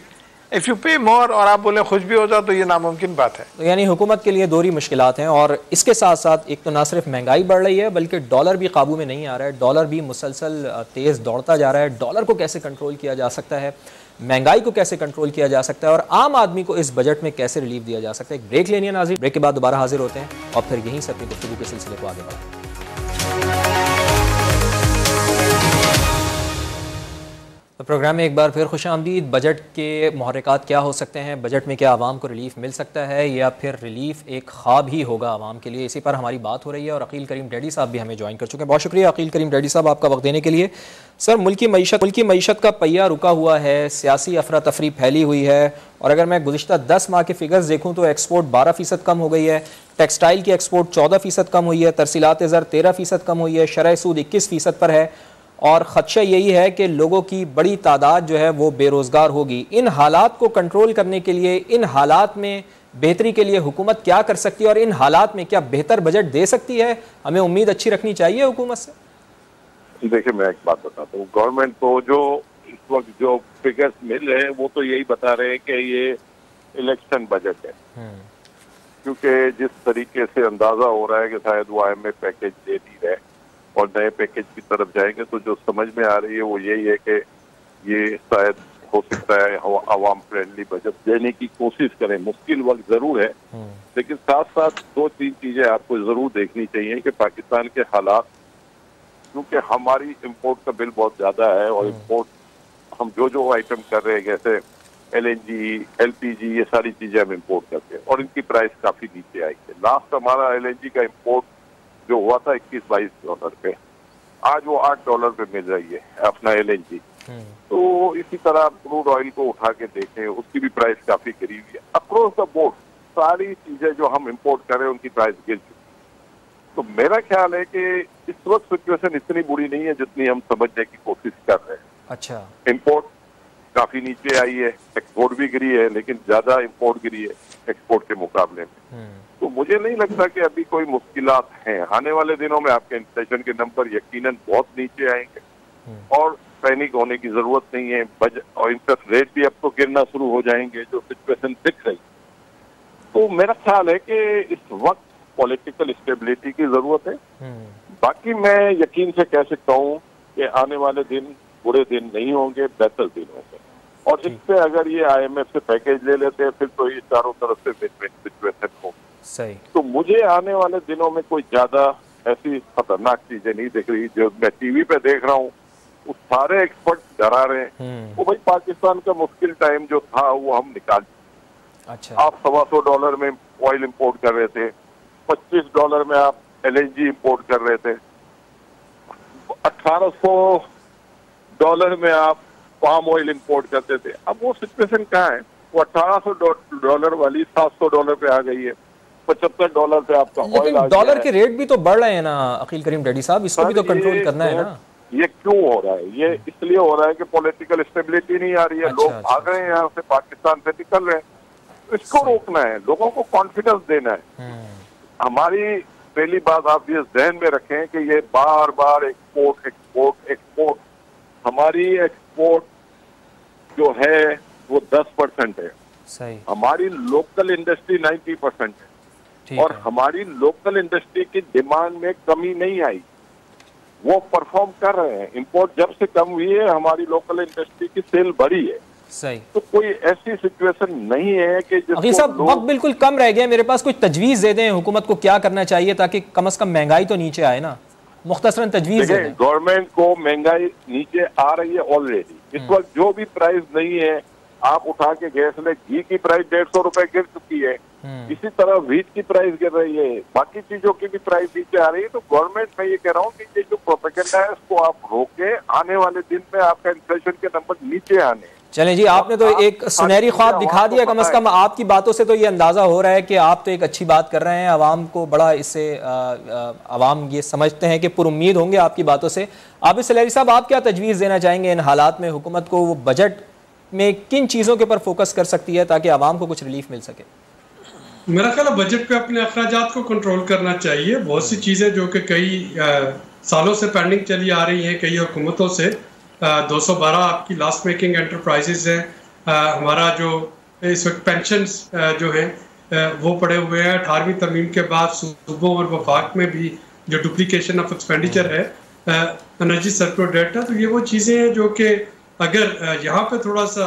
If you pay more और आप बोले खुश भी हो जाओ तो ये नामुमकिन बात है। तो यानी हुकूमत के लिए दोहरी मुश्किलात हैं, और इसके साथ साथ एक तो ना सिर्फ महंगाई बढ़ रही है बल्कि डॉलर भी काबू में नहीं आ रहा है, डॉलर भी मुसलसल तेज़ दौड़ता जा रहा है। डॉलर को कैसे कंट्रोल किया जा सकता है, महंगाई को कैसे कंट्रोल किया जा सकता है, और आम आदमी को इस बजट में कैसे रिलीफ दिया जा सकता है। एक ब्रेक लेनी है नाज़रीन, ब्रेक के बाद दोबारा हाजिर होते हैं और फिर यहीं से अपनी गुफ्तगू के सिलसिले को आगे बढ़ाएं। तो प्रोग्राम में एक बार फिर खुशामदीद। बजट के मुहर्रिकात क्या हो सकते हैं, बजट में क्या आवाम को रिलीफ मिल सकता है या फिर रिलीफ एक ख्वाब ही होगा आवाम के लिए, इसी पर हमारी बात हो रही है। और अकील करीम डैडी साहब भी हमें ज्वाइन कर चुके हैं। बहुत शुक्रिया अकील करीम डैडी साहब आपका वक्त देने के लिए। सर, मुल्की मईशत का पहिया रुका हुआ है, सियासी अफरा तफरी फैली हुई है, और अगर मैं गुज़िश्ता 10 माह के फिगर्स देखूँ तो एक्सपोर्ट 12% कम हो गई है, टेक्सटाइल की एक्सपोर्ट 14% कम हुई है, तरसीलात ज़र 13% कम हुई है, शरह सूद 21% पर है, और ख़दशा यही है कि लोगों की बड़ी तादाद जो है वो बेरोज़गार होगी। इन हालात को कंट्रोल करने के लिए, इन हालात में बेहतरी के लिए हुकूमत क्या कर सकती है, और इन हालात में क्या बेहतर बजट दे सकती है? हमें उम्मीद अच्छी रखनी चाहिए हुकूमत से। देखिए, मैं एक बात बताता हूँ, गवर्नमेंट को जो इस वक्त जो फिगर्स मिल रहे हैं वो तो यही बता रहे हैं कि ये इलेक्शन बजट है, क्योंकि जिस तरीके से अंदाजा हो रहा है कि शायद वो IMF पैकेज दे नहीं रहे और नए पैकेज की तरफ जाएंगे, तो जो समझ में आ रही है वो यही है कि ये शायद हो सकता है आवाम फ्रेंडली बजट देने की कोशिश करें। मुश्किल वक्त जरूर है, लेकिन साथ साथ 2-3 चीजें आपको जरूर देखनी चाहिए कि पाकिस्तान के हालात, क्योंकि हमारी इंपोर्ट का बिल बहुत ज्यादा है और इंपोर्ट हम जो आइटम कर रहे हैं जैसे LNG, LPG, ये सारी चीजें हम इंपोर्ट करते हैं और इनकी प्राइस काफी नीचे आई है। लास्ट हमारा LNG का इंपोर्ट जो हुआ था $21-22 पे, आज वो $8 पे मिल रही है अपना LNG। तो इसी तरह क्रूड ऑयल को उठा के देखें, उसकी भी प्राइस काफी गिरी हुई है। अक्रॉस द बोर्ड सारी चीजें जो हम इंपोर्ट कर रहे हैं उनकी प्राइस गिर चुकी है। तो मेरा ख्याल है कि इस वक्त सिचुएशन इतनी बुरी नहीं है जितनी हम समझने की कोशिश कर रहे हैं। अच्छा, इंपोर्ट काफी नीचे आई है, एक्सपोर्ट भी गिरी है, लेकिन ज्यादा इंपोर्ट गिरी है एक्सपोर्ट के मुकाबले में। तो मुझे नहीं लगता कि अभी कोई मुश्किलात हैं। आने वाले दिनों में आपके इन्फ्लेशन के नंबर यकीनन बहुत नीचे आएंगे और पैनिक होने की जरूरत नहीं है। और इंटरेस्ट रेट भी अब तो गिरना शुरू हो जाएंगे, जो सिचुएशन दिख रही। तो मेरा ख्याल है कि इस वक्त पॉलिटिकल स्टेबिलिटी की जरूरत है। बाकी मैं यकीन से कह सकता हूँ कि आने वाले दिन बुरे दिन नहीं होंगे, बेहतर दिन होंगे। और इस पे अगर ये IMF से पैकेज ले लेते हैं फिर तो ये चारों तरफ से विन-विन सिचुएशन हो। सही। तो मुझे आने वाले दिनों में कोई ज्यादा ऐसी खतरनाक चीजें नहीं दिख रही। जो मैं टीवी पे देख रहा हूँ वो सारे एक्सपर्ट डरा रहे हैं वो भाई पाकिस्तान का मुश्किल टाइम जो था वो हम निकाल। अच्छा, आप $125 में ऑयल इंपोर्ट कर रहे थे, $25 में आप LNG इंपोर्ट कर रहे थे, $1800 में आप पाम ऑयल इंपोर्ट करते थे। अब वो सिचुएशन कहाँ है? वो $1800 वाली $700 पे आ गई है, $75 पे आपका ऑयल। डॉलर के रेट भी तो बढ़ रहे हैं ना अकील करीम डैडी साहब, इसको भी तो कंट्रोल करना है ना। ये क्यों हो रहा है? ये इसलिए हो रहा है कि पॉलिटिकल स्टेबिलिटी नहीं आ रही है, लोग भाग रहे हैं यहाँ से, पाकिस्तान से निकल रहे हैं। तो इसको रोकना है, लोगों को कॉन्फिडेंस देना है। हमारी पहली बात आप ये जहन में रखें कि ये बार बार एक्सपोर्ट, हमारी एक्सपोर्ट जो है वो 10% है, सही। हमारी लोकल इंडस्ट्री 90% है, और हमारी लोकल इंडस्ट्री की डिमांड में कमी नहीं आई, वो परफॉर्म कर रहे हैं। इंपोर्ट जब से कम हुई है, हमारी लोकल इंडस्ट्री की सेल बढ़ी है। सही। तो कोई ऐसी सिचुएशन नहीं है कि अखिल साहब वक्त बिल्कुल कम रह गया मेरे पास, कुछ तजवीज दे दें हुकूमत को क्या करना चाहिए ताकि कम से कम महंगाई तो नीचे आए ना, मुख्तसरन तजवीज दे दें। गवर्नमेंट को महंगाई नीचे आ रही है ऑलरेडी। इस वक्त जो भी प्राइस नहीं है, आप उठा के गैस ले, घी की प्राइस 150 रुपए गिर चुकी है, इसी तरह व्हीट की प्राइस गिर रही है, बाकी चीजों की भी प्राइस नीचे आ रही है। तो गवर्नमेंट, मैं ये कह रहा हूँ कि ये जो प्रोपेगेंडा है उसको आप रोके, आने वाले दिन में आपका इन्फ्लेशन के नंबर नीचे आने। चलें जी, आपने तो एक सुनहरी ख्वाब दिखा दिया। कम से कम आपकी बातों से तो ये अंदाजा हो रहा है कि आप तो एक अच्छी बात कर रहे हैं, आवाम को बड़ा इससे आवाम ये समझते हैं कि पुरुम्मीद होंगे आपकी बातों से। आप सलेरी साहब, आप क्या तजवीज़ देना चाहेंगे इन हालात में? हुकूमत को वो बजट में किन चीज़ों के ऊपर फोकस कर सकती है ताकि आवाम को कुछ रिलीफ मिल सके? मेरा ख्याल है बजट पे अपने अखराजात को कंट्रोल करना चाहिए। बहुत सी चीज़ें जो कि कई सालों से पेंडिंग चली आ रही हैं कई हुकूमतों से, 212 आपकी लॉस मेकिंग एंटरप्राइजेज हैं, हमारा जो इस वक्त पेंशन्स जो हैं वो पड़े हुए हैं। 18वीं तरमीम के बाद सूबों और वफाक में भी जो डुप्लीकेशन ऑफ एक्सपेंडिचर है, एनर्जी सर्कुलर डेट है, तो ये वो चीज़ें हैं जो कि अगर यहाँ पे थोड़ा सा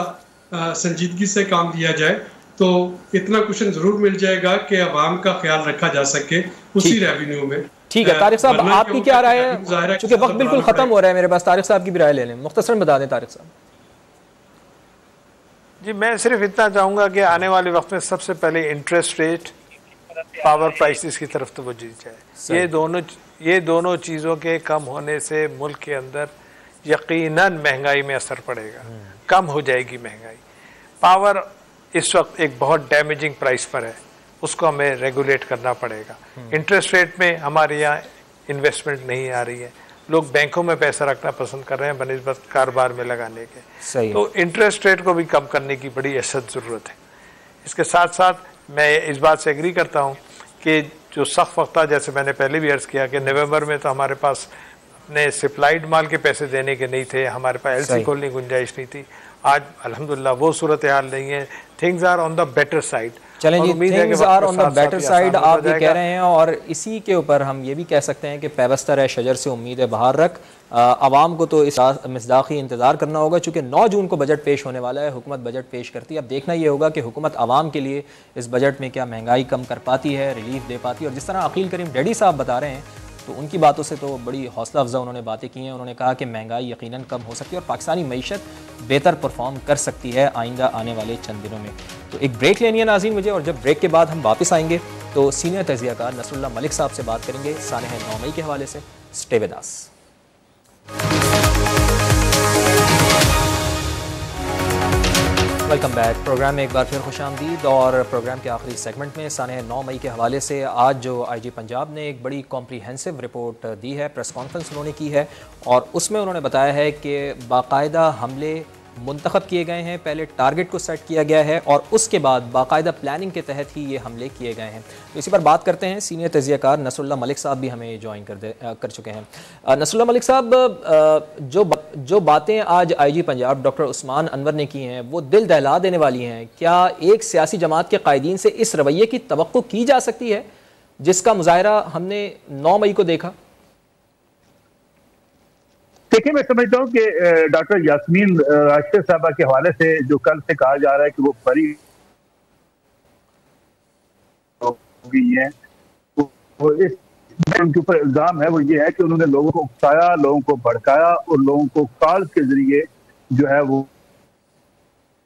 संजीदगी से काम लिया जाए तो इतना कुशन जरूर मिल जाएगा कि अवाम का ख्याल रखा जा सके उसी रेवेन्यू में। ठीक है तारिक साहब, आपकी क्या राय है? क्योंकि वक्त बिल्कुल खत्म हो रहा है मेरे पास, तारिक साहब की भी राय ले लें, मुख्तसरन बता दें तारिक साहब। जी, मैं सिर्फ इतना चाहूँगा कि आने वाले वक्त में सबसे पहले इंटरेस्ट रेट, पावर प्राइसेस की तरफ तवज्जो दी जाए। ये दोनों चीज़ों के कम होने से मुल्क के अंदर यकीनन महंगाई में असर पड़ेगा, कम हो जाएगी महंगाई। पावर इस वक्त एक बहुत डैमेजिंग प्राइस पर है, उसको हमें रेगुलेट करना पड़ेगा। इंटरेस्ट रेट में हमारे यहाँ इन्वेस्टमेंट नहीं आ रही है, लोग बैंकों में पैसा रखना पसंद कर रहे हैं बनिस्बत कारोबार में लगाने के। सही। तो इंटरेस्ट रेट को भी कम करने की बड़ी अशद ज़रूरत है। इसके साथ साथ मैं इस बात से एग्री करता हूँ कि जो सख्त वक्त था, जैसे मैंने पहले भी अर्ज़ किया कि नवंबर में तो हमारे पास अपने सप्लाइड माल के पैसे देने के नहीं थे, हमारे पास एलसी खोलने की गुंजाइश नहीं थी। आज अल्हम्दुलिल्लाह वो सूरत हाल नहीं है, things are on the better side. चलें जी, things are on the better side आप ये कह रहे हैं, और इसी के ऊपर हम ये भी कह सकते हैं कि पैवस्तर है शजर से उम्मीद है बाहर रख। आवाम को तो इस मिसदाक़ी इंतज़ार करना होगा, चूँकि 9 जून को बजट पेश होने वाला है, हुकूमत बजट पेश करती है। अब देखना ये होगा कि हुकूमत आवाम के लिए इस बजट में क्या महंगाई कम कर पाती है, रिलीफ दे पाती है। और जिस तरह अकील करीम डैडी साहब बता रहे हैं तो उनकी बातों से तो बड़ी हौसला अफजा उन्होंने बातें की हैं। उन्होंने कहा कि महंगाई यकीनन कम हो सकती है और पाकिस्तानी मईशत बेहतर परफॉर्म कर सकती है आइंदा आने वाले चंद दिनों में। तो एक ब्रेक लेनी है नाज़रीन मुझे, और जब ब्रेक के बाद हम वापस आएंगे तो सीनियर तज़कियाकार नसरुल्लाह मलिक साहब से बात करेंगे सानह 9 मई के हवाले से। Stay with us. Welcome back. Programme में एक बार फिर खुशामदीद, और प्रोग्राम के आखिरी सेगमेंट में सानह 9 मई के हवाले से आज जो IG पंजाब ने एक बड़ी कॉम्प्रीहेंसिव रिपोर्ट दी है, प्रेस कॉन्फ्रेंस उन्होंने की है, और उसमें उन्होंने बताया है कि बाकायदा हमले मुंतखब किए गए हैं, पहले टारगेट को सेट किया गया है और उसके बाद बाकायदा प्लानिंग के तहत ही ये हमले किए गए हैं। तो इसी पर बात करते हैं, सीनियर तज़कियाकार नसरुल्लाह मलिक साहब भी हमें ज्वाइन कर चुके हैं। नसरुल्लाह मलिक साहब, जो बातें आज IG पंजाब डॉक्टर उस्मान अनवर ने की हैं वो दिल दहला देने वाली हैं। क्या एक सियासी जमात के कायदीन से इस रवैये की तवक्को की जा सकती है जिसका मुजाहरा हमने 9 मई को देखा? देखिए, मैं समझता हूँ कि डॉक्टर यास्मीन राशिद साहबा के हवाले से जो कल से कहा जा रहा है कि वो बरी हो गई है, वो इस उनके ऊपर इल्जाम है वो ये है कि उन्होंने लोगों को उकसाया, लोगों को भड़काया और लोगों को कॉल के जरिए जो है वो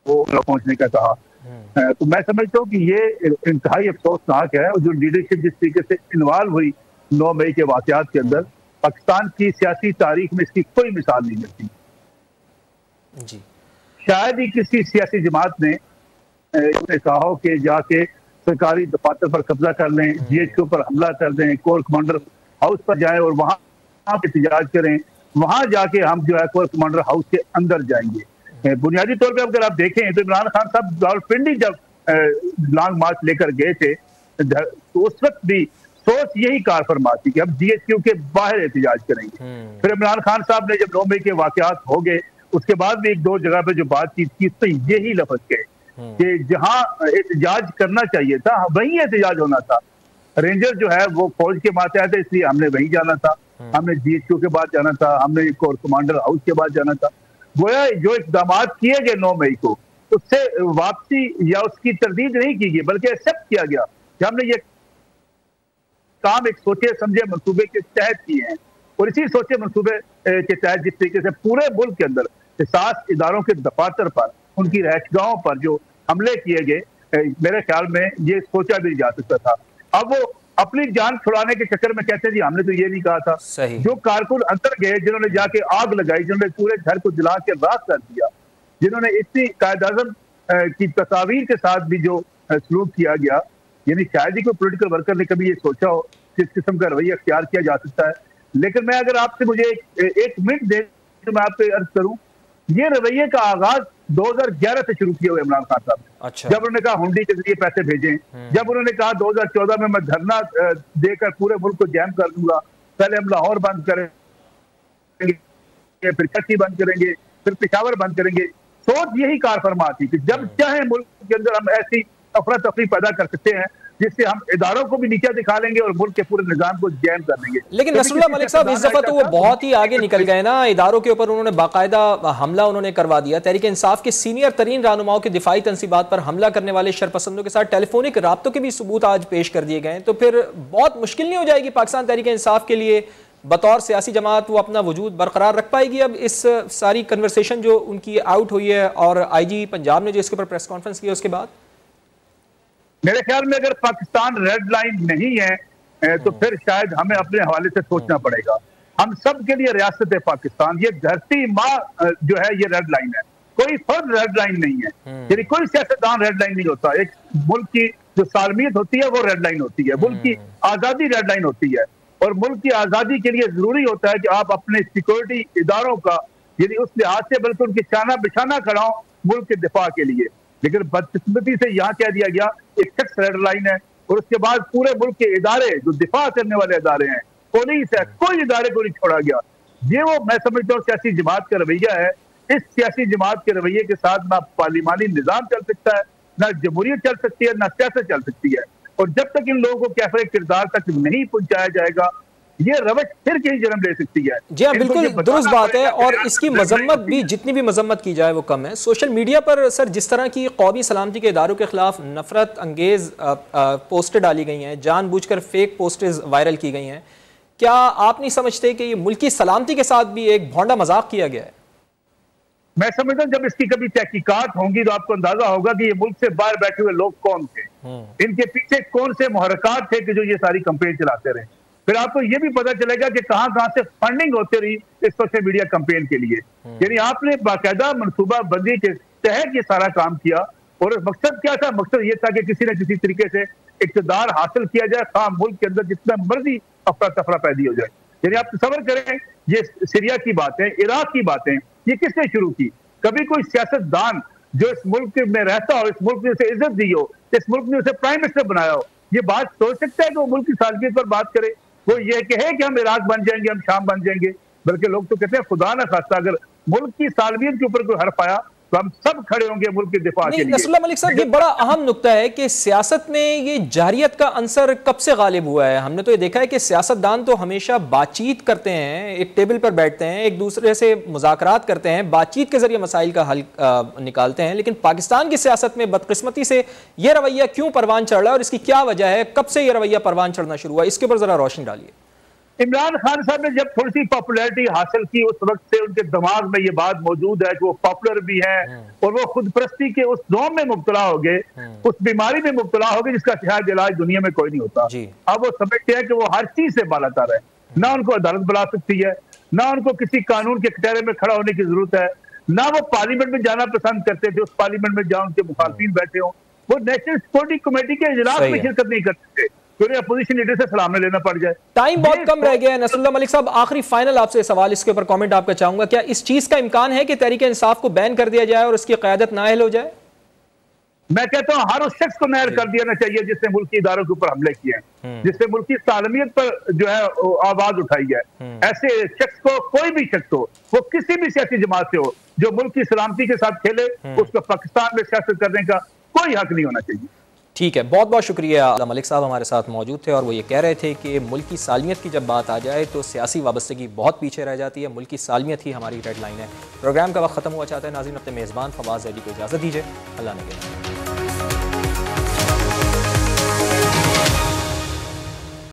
पहुंचने का कहा। तो मैं समझता हूँ कि ये इंतहाई अफसोसनाक है। और जो लीडरशिप जिस तरीके से इन्वॉल्व हुई 9 मई के वाकयात के अंदर, पाकिस्तान की सियासी तारीख में इसकी कोई मिसाल नहीं मिलती जी। शायद ही किसी सियासी जमात ने कहा हो कि जाके सरकारी दफातर पर कब्जा कर लें, GH के ऊपर हमला कर दें, कोर कमांडर हाउस पर जाएं और वहां एहतजाज करें वहां जाके हम जो है कोर कमांडर हाउस के अंदर जाएंगे। बुनियादी तौर पे अगर आप देखें तो इमरान खान साहब रावलपिंडी जब लॉन्ग मार्च लेकर गए थे तो उस वक्त भी सोच यही कार फरमा थी कि हम GHQ के बाहर एहतजाज करेंगे। फिर इमरान खान साहब ने जब 9 मई के वाकयात हो गए उसके बाद भी 1-2 जगह पे जो बातचीत की तो यही लफ्ज कहे कि जहां एहतजाज करना चाहिए था वहीं एहतजाज होना था। रेंजर जो है वो फौज के मातहत है, इसलिए हमने वहीं जाना था, हमने GHQ के बाद जाना था, हमने कोर कमांडर हाउस के बाद जाना था। गोया जो इकदाम किए गए 9 मई को उससे वापसी या उसकी तरदीद नहीं की गई बल्कि एक्सेप्ट किया गया कि हमने ये काम एक सोचे समझे मंसूबे के तहत किए हैं। और इसी सोचे मंसूबे के तहत जिस तरीके से पूरे मुल्क के अंदर हिसास इदारों के दफातर पर, उनकी रहशगाहों पर जो हमले किए गए, मेरे ख्याल में ये सोचा भी जा सकता था। अब वो अपनी जान छुड़ाने के चक्कर में कहते हैं जी हमने तो ये नहीं कहा था। जो कारकुन अंदर गए, जिन्होंने जाके आग लगाई, जिन्होंने पूरे घर को जला के राख कर दिया, जिन्होंने इतनी कायद-ए-आज़म की तस्वीर के साथ भी जो सलूक किया गया, यानी शायद ही कोई पॉलिटिकल वर्कर ने कभी ये सोचा हो किस किस्म का रवैया अख्तियार किया जा सकता है। लेकिन मैं अगर आपसे मुझे एक मिनट दे तो मैं आपसे अर्ज करूं, ये रवैये का आगाज 2011 से शुरू किया हुआ इमरान खान साहब ने। अच्छा। जब उन्होंने कहा हुंडी के जरिए पैसे भेजें, जब उन्होंने कहा 2014 में मैं धरना देकर पूरे मुल्क को जैम कर दूंगा, पहले हम लाहौर बंद करेंगे, फिर कराची बंद करेंगे, फिर पेशावर बंद करेंगे। सोच यही कार फरमा थी कि जब चाहे मुल्क के अंदर हम ऐसी अफरा तफरी पैदा कर सकते हैं जिससे हम इदारों को भी नीचे दिखा लेंगे और मुल्क के पूरे निजाम को जैम कर लेंगे। लेकिन नसरुल्लाह मलिक साहब इस दफा तो वो बहुत ही आगे निकल गए ना, इदारों के ऊपर उन्होंने बाकायदा हमला उन्होंने करवा दिया। तहरीक इंसाफ के सीनियर तरीन रहनुमाओं के दिफाई तनसीबात पर हमला करने वाले शरपसंदों के साथ टेलीफोनिक राब्तों के भी सबूत आज पेश कर दिए गए। तो फिर बहुत मुश्किल नहीं हो जाएगी पाकिस्तान तहरीक इंसाफ के लिए बतौर सियासी जमात वो अपना वजूद बरकरार रख पाएगी अब इस सारी कन्वर्सेशन जो उनकी आउट हुई है और IG पंजाब ने जो इसके ऊपर प्रेस कॉन्फ्रेंस की उसके बाद? मेरे ख्याल में अगर पाकिस्तान रेड लाइन नहीं है तो फिर शायद हमें अपने हवाले से सोचना पड़ेगा। हम सब के लिए रियासत है पाकिस्तान, ये धरती माँ जो है ये रेड लाइन है, कोई फर्द रेड लाइन नहीं है। यानी कोई सियासतदान रेड लाइन नहीं होता। एक मुल्क की जो सालमियत होती है वो रेड लाइन होती है, मुल्क की आजादी रेड लाइन होती है। और मुल्क की आजादी के लिए जरूरी होता है कि आप अपने सिक्योरिटी इदारों का यानी उस लिहाज से बल्कि उनके चाना बिछाना कराओ मुल्क के दिफा के लिए। लेकिन बदकिस्मती से यहाँ कह दिया गया एक शख्स रेड लाइन है और उसके बाद पूरे मुल्क के इदारे जो दिफा करने वाले इदारे हैं, पुलिस है, कोई इदारे को नहीं छोड़ा गया। ये वो मैं समझता हूँ सियासी जमात का रवैया है। इस सियासी जमात के रवैये के साथ ना पार्लिमानी निजाम चल सकता है, ना जमहूरियत चल सकती है, ना सियासत चल सकती है। और जब तक इन लोगों को कैफरे किरदार तक नहीं पहुंचाया जाएगा ये रवश फिर कहीं जन्म ले सकती है। जी हाँ, बिल्कुल दुरुस्त बात है। और इसकी मजम्मत भी जितनी भी मजम्मत की जाए वो कम है। सोशल मीडिया पर सर जिस तरह की कौमी सलामती के इदारों के खिलाफ नफरत अंगेज पोस्टें डाली गई हैं, जानबूझकर फेक पोस्टें वायरल की गई हैं, क्या आप नहीं समझते कि ये मुल्क की सलामती के साथ भी एक भौंडा मजाक किया गया है? मैं समझता हूँ जब इसकी कभी तहकीकात होंगी तो आपको अंदाजा होगा कि ये मुल्क से बाहर बैठे हुए लोग कौन थे, इनके पीछे कौन से मुहर्रकात थे कि जो ये सारी कंपेन चलाते रहे। फिर आपको ये भी पता चलेगा कि कहां कहां से फंडिंग होती रही इस सोशल मीडिया कंपेन के लिए। यानी आपने बाकायदा मनसूबा बंदी के तहत ये सारा काम किया और मकसद क्या था? मकसद ये था कि किसी न किसी तरीके से इक़्तिदार हासिल किया जाए, खा मुल्क के अंदर जितना मर्जी अफरा तफरा पैदा हो जाए। यानी आप तसव्वुर करें ये सीरिया की बातें, इराक की बातें, ये किसने शुरू की? कभी कोई सियासतदान जो इस मुल्क में रहता हो, इस मुल्क ने उसे इज्जत दी हो, इस मुल्क ने उसे प्राइम मिनिस्टर बनाया हो, ये बात सोच सकता है कि वो मुल्क की सालगिरह पर बात करे? वो ये कहे कि हम इराक बन जाएंगे, हम शाम बन जाएंगे। बल्कि लोग तो कहते हैं खुदा ना खास्ता अगर मुल्क की सालगिरह के ऊपर कोई हर्फ आया तो हम सब खड़े होंगे मुल्क के दिफा के लिए। नसरुल्लाह मलिक साहब ये बड़ा अहम नुक्ता है कि सियासत में ये जारियत का अंसर कब से गालिब हुआ है। हमने तो ये देखा है कि सियासतदान तो हमेशा बातचीत करते हैं, एक टेबल पर बैठते हैं, एक दूसरे से मुज़ाकरात करते हैं, बातचीत के जरिए मसाइल का हल निकालते हैं। लेकिन पाकिस्तान की सियासत में बदकिस्मती से ये रवैया क्यों परवान चढ़ रहा है और इसकी क्या वजह है? कब से ये रवैया परवान चढ़ना शुरू हुआ, इसके ऊपर जरा रोशनी डालिए। इमरान खान साहब ने जब थोड़ी सी पॉपुलैरिटी हासिल की उस वक्त से उनके दिमाग में ये बात मौजूद है कि वो पॉपुलर भी हैं और वो खुदपरस्ती के उस दौर में मुब्तला हो गए, उस बीमारी में मुब्तला हो गए जिसका शायद इलाज दुनिया में कोई नहीं होता। अब वो समझते हैं कि वो हर चीज से बालातर है, ना उनको अदालत बुला सकती है, ना उनको किसी कानून के कटहरे में खड़ा होने की जरूरत है, ना वो पार्लियामेंट में जाना पसंद करते थे, उस पार्लियामेंट में जहां उनके मुखालफिन बैठे हों। वो नेशनल सिक्योरिटी कमेटी के इजलास में शिरकत नहीं कर सकते। कि उन्हें अपोजिशन लीडर से सलाम लेना पड़ जाए। टाइम बहुत कम रह गया है। नसरुल्लाह मलिक साहब, आखिरी फाइनल आपसे सवाल, इसके ऊपर कमेंट आपका चाहूंगा। क्या इस चीज का इम्कान है कि तहरीक इंसाफ को बैन कर दिया जाए और उसकी क़यादत नाअहल हो जाए? मैं कहता हूं हर उस शख्स को नाअहल कर देना चाहिए जिसने मुल्की इदारों के ऊपर हमले किए हैं, जिसने मुल्की सालमियत पर जो है आवाज उठाई है। ऐसे शख्स को, कोई भी शख्स हो, वो किसी भी सियासी जमात से हो, जो मुल्क की सलामती के साथ खेले, उसको पाकिस्तान में सियासत करने का कोई हक नहीं होना चाहिए। ठीक है, बहुत बहुत शुक्रिया। मलिक साहब हमारे साथ मौजूद थे और वो ये कह रहे थे कि मुल्क की सालमियत की जब बात आ जाए तो सियासी वाबस्तगी बहुत पीछे रह जाती है। मुल्क की सालमियत ही हमारी रेड लाइन है। प्रोग्राम का वक्त खत्म हुआ चाहता है नाज़रीन, अपने मेज़बान फवाज़ ज़ैदी को इजाज़त दीजिए। अल्लाह ने